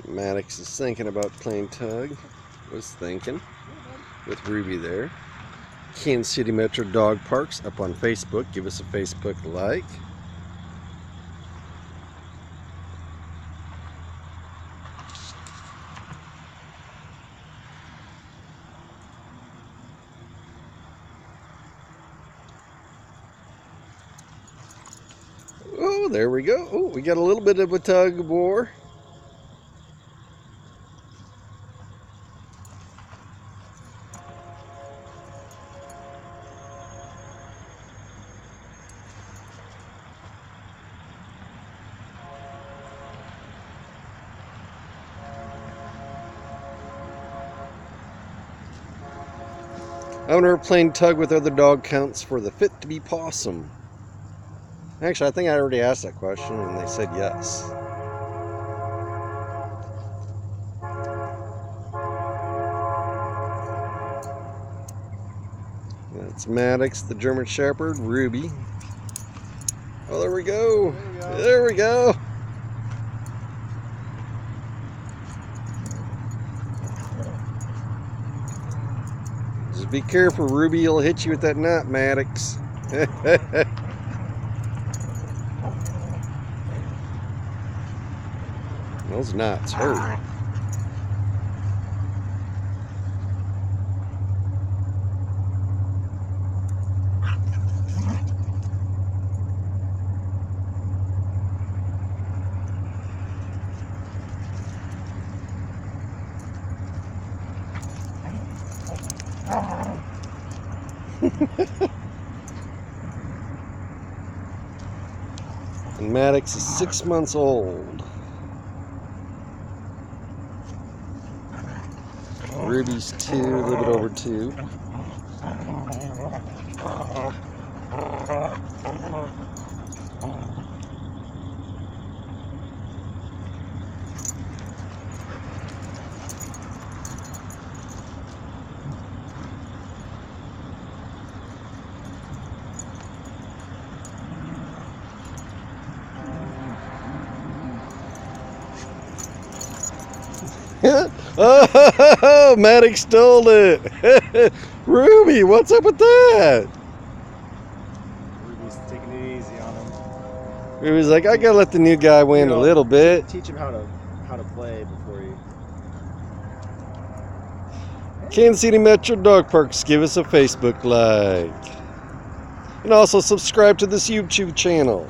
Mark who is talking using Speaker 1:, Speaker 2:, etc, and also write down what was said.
Speaker 1: Maddox is thinking about playing tug. Was thinking with Ruby there. Kansas City Metro Dog Parks up on Facebook. Give us a Facebook like. Oh, there we go. Oh, we got a little bit of a tug of war. I've never played tug with other dog counts for the fit to be possum. Actually, I think I already asked that question and they said yes. That's Maddox, the German Shepherd, Ruby. Oh, there we go. There we go. Just be careful, Ruby. He'll hit you with that knot, Maddox. Those knots hurt. And Maddox is 6 months old. Ruby's 2, a little bit over 2. Oh, Maddox stole it. Ruby, what's up with that?
Speaker 2: Ruby's taking it easy on him.
Speaker 1: Ruby's like, I gotta let the new guy win a little bit.
Speaker 2: Teach him how to play before you.
Speaker 1: Kansas City Metro Dog Parks, give us a Facebook like. And also subscribe to this YouTube channel.